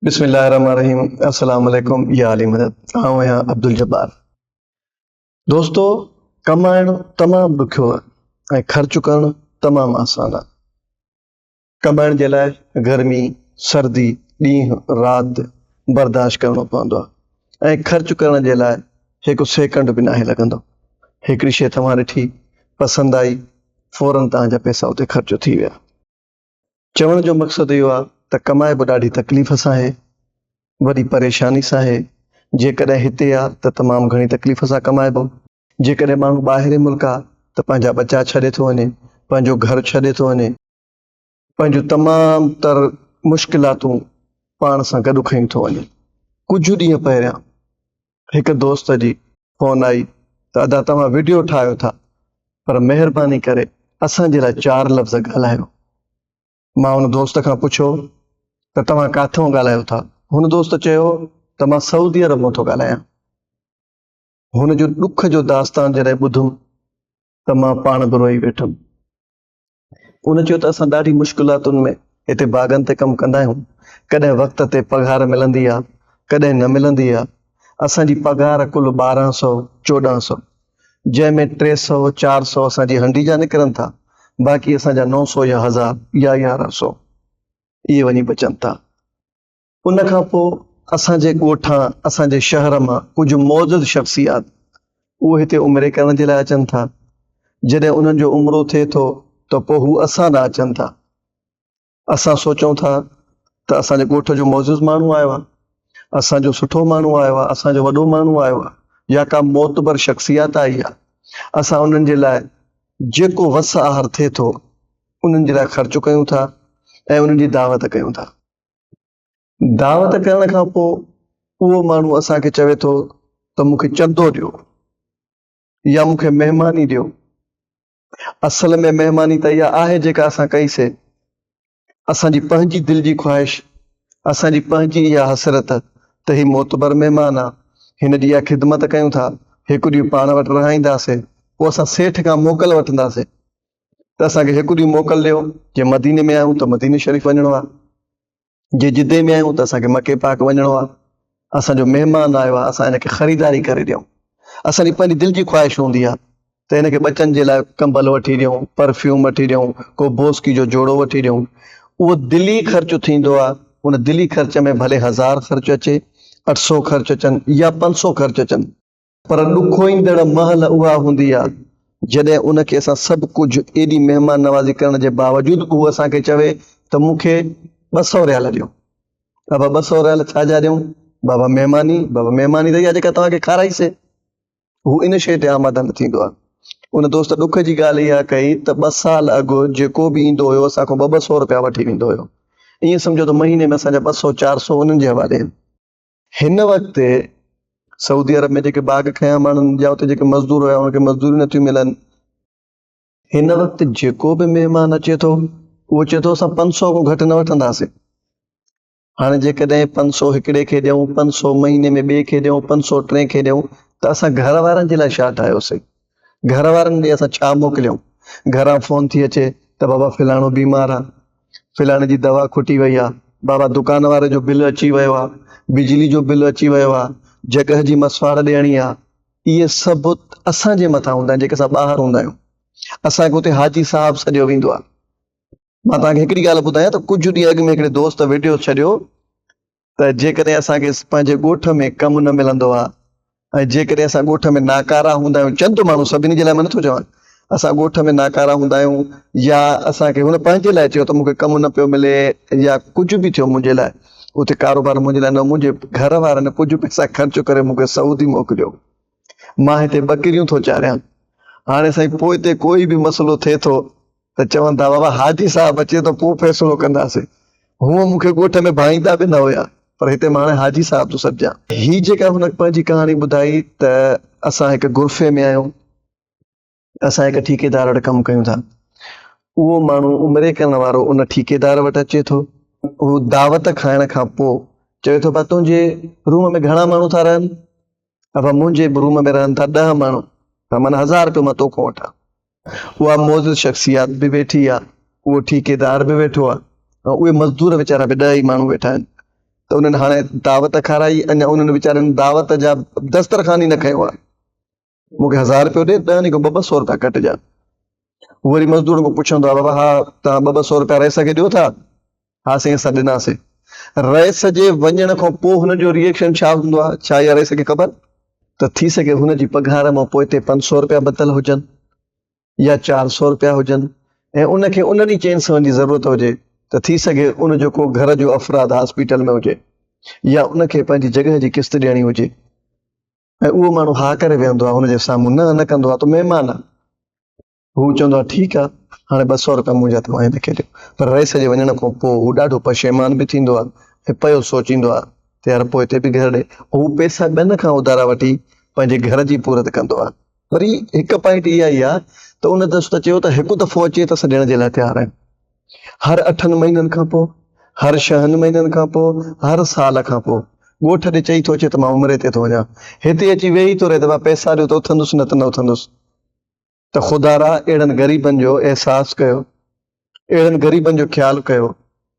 बिस्मिल्लाहिर्रहमानिर्रहीम। अस्सलाम वालेकुम या अली मदद। आऊं आहियां अब्दुल जब्बार। दोस्तो, कमाइणु तमामु ॾुखियो आहे ऐं ख़र्चु करणु तमामु आसान आहे। कमाइण जे लाइ गर्मी सर्दी ॾींहुं राति बर्दाश्त करणो पवंदो आहे ऐं ख़र्चु करण जे लाइ हिकु सेकंड बि नाहे लॻंदो। हिकिड़ी शइ तव्हां ॾिठी, पसंदि आई, फौरन तव्हांजा पैसा उते ख़र्चु थी विया। चवण जो मक़सदु इहो आहे त कमाए बि ॾाढी तकलीफ़ सां आहे, वॾी परेशानी सां आहे। जेकॾहिं हिते आहे त तमामु घणी तकलीफ़ सां कमाइबो। जेकॾहिं माण्हू ॿाहिरि मुल्क आहे त पंहिंजा ॿचा छॾे थो वञे, पंहिंजो घर छॾे थो वञे, पंहिंजूं तमामु तर मुश्किलातूं पाण सां गॾु खणी थो वञे। कुझु ॾींहं पहिरियां हिकु दोस्त जी फ़ोन आई त अदा तव्हां वीडियो ठाहियो था, पर महिरबानी करे असांजे लाइ 4 लफ़्ज़ ॻाल्हायो। मां हुन दोस्त खां पुछियो त तव्हां काथों ॻाल्हायो था। हुन दोस्त चयो त मां सऊदी अरब मां थो ॻाल्हायां। हुन जो ॾुख जो दास्तान जॾहिं ॿुधुमि त मां पाण बि रोई वेठुमि। उन चयो त असां ॾाढी मुश्किलातुनि में हिते बाग़नि ते कमु कंदा आहियूं। कॾहिं वक़्त ते पघार मिलंदी आहे, कॾहिं न मिलंदी आहे। असांजी पघार कुल 1200-1400, जंहिंमें 300-400 असांजी हंडी जा निकिरनि था, बाक़ी असांजा 900 या 1000 या 1100 इहे वञी बचनि था। उन खां पोइ असांजे ॻोठां असांजे शहर मां कुझु मौजूद शख़्सियात उहे हिते उमिरे करण जे लाइ अचनि था। जॾहिं उन्हनि जो उमिरो थिए थो त पोइ हू असां ॾांहुं अचनि था। असां सोचूं था त असांजे ॻोठ जो मौजूद माण्हू आयो आहे, असांजो सुठो माण्हू आयो आहे, असांजो वॾो माण्हू आयो आहे, या का मोतबर शख़्सियत आई आहे। असां उन्हनि जे लाइ जेको वस आहार थिए थो उन्हनि जे लाइ ख़र्चु कयूं था ऐं उन्हनि जी दावत कयूं था। दावत करण खां पोइ उहो माण्हू असांखे चवे थो त मूंखे चंदो ॾियो या मूंखे महिमानी ॾियो। असल में महिमानी त इहा आहे जेका असां कईसीं। असांजी पंहिंजी दिलि जी ख़्वाहिश, असांजी पंहिंजी इहा हसरत त ही मोतबर महिमान आहे, हिन जी इहा ख़िदमत कयूं था। हिकु ॾींहुं पाण वटि रहाईंदासीं, पोइ असां सेठ खां मोकल वठंदासीं त असांखे हिकु ॾींहुं मोकल ॾियो। जे मदीने में आहियूं त मदीने शरीफ़ वञिणो आहे, जे जिदे में आहियूं त असांखे मके पाक वञिणो आहे। असांजो महिमान आयो आहे, असां हिनखे ख़रीदारी करे ॾियूं। असांजी पंहिंजी दिलि जी ख़्वाहिश हूंदी आहे त हिनखे बचनि जे लाइ कंबल वठी ॾियूं, परफ्यूम वठी ॾियूं, को बोस्की जो जोड़ो वठी ॾियूं। उहो दिली ख़र्चु थींदो आहे। उन दिली ख़र्च में भले 1000 ख़र्चु अचे, 800 ख़र्चु अचनि या 500 ख़र्चु अचनि, पर ॾुखो ईंदड़ महल उहा हूंदी आहे जॾहिं उनखे असां सभु कुझु एॾी महिमान नवाज़ी करण जे बावजूदि उहो असांखे चवे त मूंखे 200 रियाल ॾियो। बाबा 200 रियाल छा जा ॾियूं? बाबा महिमानी त इहा जेका तव्हांखे खाराईसीं। हू इन शइ ते आमादा न थींदो आहे। उन दोस्त ॾुख जी ॻाल्हि इहा कई त 2 साल अॻु जेको बि ईंदो हुयो असांखां 200 रुपया वठी वेंदो हुयो। ईअं सम्झो त महीने में असांजा 200-400 उन्हनि जे हवाले आहिनि। हिन वक़्तु सऊदी अरब में जेके बाग़ खयां माण्हुनि या उते जेके मज़दूर हुया उनखे मज़दूरी नथियूं मिलनि। हिन वक़्तु जेको बि महिमान अचे थो उहो चए थो असां 500 खां घटि न वठंदासीं। हाणे जेकॾहिं 500 हिकिड़े खे ॾियूं, 500 महीने में ॿिए खे ॾियूं, 500 टे खे ॾियूं, त असां घर वारनि जे लाइ छा ठाहियोसीं? घर वारनि ॾे असां छा मोकिलियूं? घरां फ़ोन थी अचे त बाबा फलाणो बीमार आहे, फलाणे जी दवा खुटी वई आहे, बाबा दुकान वारे जो बिल अची वियो आहे, बिजली जो बिल अची वियो आहे, जॻह जी मसवाड़ ॾियणी आहे। इहे सभु असांजे मथां हूंदा आहिनि जेके असां ॿाहिरि हूंदा आहियूं। असांखे हुते हाजी साहब सॼो वेंदो आहे। मां तव्हांखे हिकिड़ी ॻाल्हि ॿुधायां त कुझु ॾींहं अॻु में हिकिड़े दोस्त वीडियो छॾियो त जेकॾहिं असांखे पंहिंजे ॻोठ में कमु न मिलंदो आहे ऐं जेकॾहिं असां ॻोठ में नाकारा हूंदा आहियूं, चंद माण्हू, सभिनी जे लाइ मां नथो चवां, असां ॻोठ में नाकारा हूंदा आहियूं या असांखे हुन पंहिंजे लाइ चयो त मूंखे कमु न पियो मिले या कुझु बि थियो मुंहिंजे लाइ, उते कारोबार मुंहिंजे लाइ न, मुंहिंजे घर वारनि कुझु पैसा ख़र्चु करे मूंखे सऊदी मोकिलियो, मां हिते ॿकरियूं थो चाढ़ियां। हाणे साईं पोइ हिते कोई बि मसइलो थिए थो त चवनि था बाबा हाजी साहब अचे थो पोइ फ़ैसिलो कंदासीं। हूअं मूंखे ॻोठ में भाईंदा बि न हुया, पर हिते मां हाणे हाजी साहब थो सॾियां। ही जेका हुन पंहिंजी कहाणी ॿुधाई त असां हिकु गुरफ़े में आहियूं, असां हिकु ठेकेदार वटि कमु कयूं था। उहो माण्हू उमिरे करण वारो उन ठेकेदार वटि अचे थो। हू दावत खाइण खां पोइ चवे थो भाउ तुंहिंजे रूम में घणा माण्हू था रहनि? बाबा मुंहिंजे रूम में रहनि था 10 माण्हू। माना 1000 रुपयो मां तोखां वठां। उहा मौजूद शख़्सियत बि वेठी आहे, उहो ठेकेदार बि वेठो आहे ऐं उहे मज़दूर वीचारा बि 10 ई माण्हू वेठा आहिनि। त उन्हनि हाणे दावत खाराई, अञा उन्हनि वीचारनि दावत जा दस्तरखान ई न खयो आहे। मूंखे 1000 रुपयो ॾे, त खां 200 रुपया कटिजा। वरी मज़दूर खां पुछंदो आहे, बाबा हा तव्हां 200 रुपया रहिस खे ॾियो था? हा साईं असां ॾिनासीं। रहिस जे वञण खां पोइ हुनजो रिएक्शन छा हूंदो आहे, छा इहा रहिस खे ख़बर? त थी सघे हुनजी पघार मां पोइ ते 500 रुपया बतल हुजनि या 400 रुपया हुजनि, ऐं उनखे उन ॾींहुं चैन सां जी ज़रूरत हुजे, त थी सघे उनजो को घर जो अफ़राद हॉस्पिटल में हुजे या उनखे पंहिंजी जॻह जी किस्त ॾियणी हुजे, ऐं उहो माण्हू हा करे वेहंदो आहे हुनजे साम्हूं, न कंदो आहे, त महिमान आहे। हू चवंदो आहे ठीकु आहे, हाणे 200 रुपया मुंहिंजा तव्हां हिनखे ॾियो। पर रहिस जे वञण खां पोइ हू ॾाढो पशेमान बि थींदो आहे ऐं पियो सोचींदो आहे त यार पोइ हिते बि घर ॾे। हू पैसा ॿियनि खां उधारा वठी पंहिंजे घर जी पूरत कंदो आहे। वरी हिकु पॉइंट इहा ई आहे त उन दोस्त चयो त हिकु दफ़ो अचे त असां ॾियण जे लाइ तयारु आहियूं। हर 8 महीननि खां पोइ, हर 6 महीननि खां पोइ, हर साल खां पोइ ॻोठ ॾे चई थो अचे त मां उमिरि ते थो वञा, हिते अची वेही थो रहे त मां पैसा ॾियो त उथंदुसि न त न उथंदुसि। त ख़ुदारा अहिड़नि ग़रीबनि जो अहसासु कयो, अहिड़नि ग़रीबनि जो ख़्यालु कयो।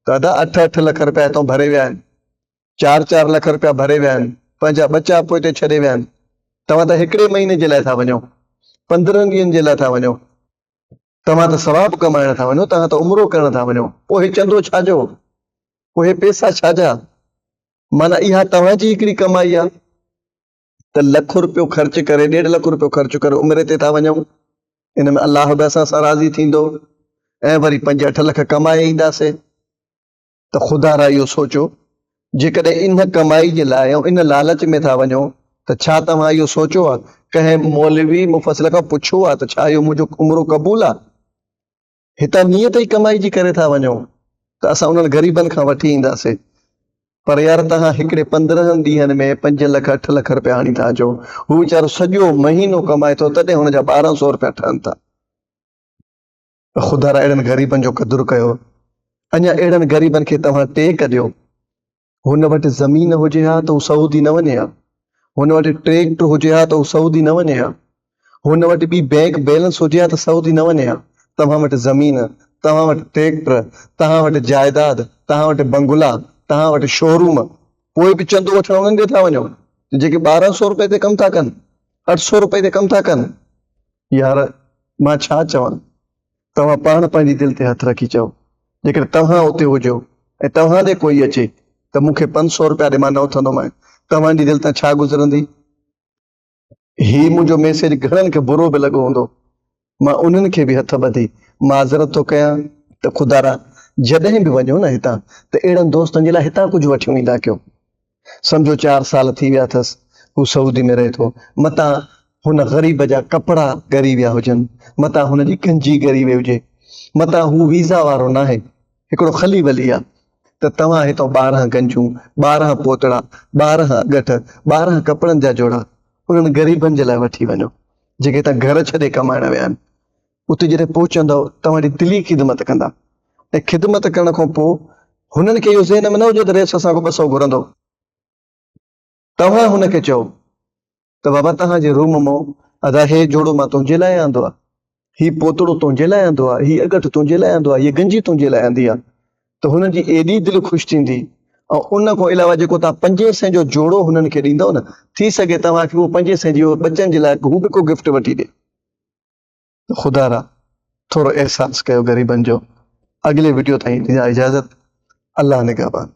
दादा 8-8 लख रुपया हितां भरे विया आहिनि, 4-4 लख रुपया भरे विया आहिनि, पंहिंजा बचा पोइ हिते छॾे विया आहिनि। तव्हां त हिकिड़े महीने जे लाइ था वञो, 15 ॾींहंनि जे लाइ था वञो, तव्हां त सवाबु कमाइण था वञो, तव्हां त उमिरो करण था वञो। पोइ हे चंदो छाजो, पोइ हे पैसा छाजा? माना इहा तव्हांजी हिकिड़ी कमाई आहे त लख रुपयो ख़र्च करे, 1.5 लख रुपयो ख़र्च करे उमिरि ते था वञूं। इन में अलाह बि असां सां राज़ी थींदो ऐं वरी 5-8 लख कमाए ईंदासीं। त ख़ुदा रा इहो सोचो, जेकॾहिं इन कमाई जे लाइ ऐं इन लालच में था वञो, त छा तव्हां इहो सोचियो आहे, कंहिं मौलवी मुफ़सिल खां पुछो आहे त छा इहो मुंहिंजो उमिरो क़बूल आहे? हितां नियत ई कमाई जी करे था वञो त असां उन्हनि ग़रीबनि खां वठी ईंदासीं। पर यार तव्हां हिकिड़े 15 ॾींहंनि में 5 लख 8 लख रुपया आणी था अचो, हू वीचारो सॼो महीनो कमाए थो, तॾहिं हुनजा 1200 रुपया ठहनि था। ख़ुदा रा अहिड़नि ग़रीबनि जो क़दुरु कयो। अञा अहिड़नि ग़रीबनि खे तव्हां टेक ॾियो। हुन वटि ज़मीन हुजे हा त हू सऊदी न वञे हा, हुन वटि ट्रैक्टर हुजे हा त हू सऊदी न वञे हा, हुन वटि ॿी बैंक बैलेंस हुजे हा त सऊदी न वञे हा। तव्हां वटि ज़मीन, तव्हां वटि ट्रैक्टर, तव्हां वटि जाइदाद, तव्हां वटि बंगला, तव्हां वटि शोरूम, पोइ बि चंदो वठण उन्हनि ॾे था वञो जेके 1200 रुपए ते कमु था कनि, 800 रुपए ते कमु था कनि। यार मां छा चवां, तव्हां पाण पंहिंजी दिलि ते हथु रखी चओ, जेकर तव्हां उते हुजो ऐं तव्हां ॾे कोई अचे त मूंखे 500 रुपया ॾे, मां न उथंदोमांइ, तव्हांजी दिलि तां छा गुज़रंदी? ही मुंहिंजो मैसेज घणनि खे बुरो बि लॻो हूंदो, मां उन्हनि खे बि हथ ॿधी माज़रत थो कयां त ख़ुदा जॾहिं बि वञो न हितां, त अहिड़नि दोस्तनि जे लाइ हितां कुझु वठी ईंदा कयो। सम्झो 4 साल थी विया अथसि, हू सऊदी में रहे थो, मतां हुन ग़रीब जा कपिड़ा ॻरी विया हुजनि, मतां हुनजी गंजी ॻरी वई हुजे, मतां हू वीज़ा वारो न आहे, हिकिड़ो ख़ली वली आहे, त तव्हां हितां 12 गंजूं, 12 पोतड़ा, 12 अॻठ, 12 कपिड़नि जा जोड़ा उन्हनि ग़रीबनि जे लाइ वठी वञो जेके हितां घर छॾे कमाइण विया आहिनि। उते जॾहिं पहुचंदव तव्हांजी दिली ख़िदमत कंदा, ऐं ख़िदमत करण खां पोइ हुननि खे इहो ज़हन में न हुजे त रेस असांखां 200 घुरंदो। तव्हां हुनखे चओ त बाबा तव्हांजे रूम मां अदा हे जोड़ो मां तुंहिंजे लाइ आंदो आहे, हीउ पोतड़ो तुंहिंजे लाइ आंदो आहे, हीउ अॻठ तुंहिंजे लाइ आंदो आहे, हीअ गंजी तुंहिंजे लाइ आंदी आहे। त हुननि जी एॾी दिलि ख़ुशि थींदी, ऐं उन खां अलावा जेको तव्हां 500 जो जोड़ो हुननि खे ॾींदव न, थी सघे तव्हांखे उहो 500 जो बचनि जे लाइ हू बि को गिफ्ट वठी ॾे। ख़ुदा रा थोरो एहसास कयो ग़रीबनि जो। अॻिले वीडियो ताईं इजाज़त, अल्लाह निगहबान।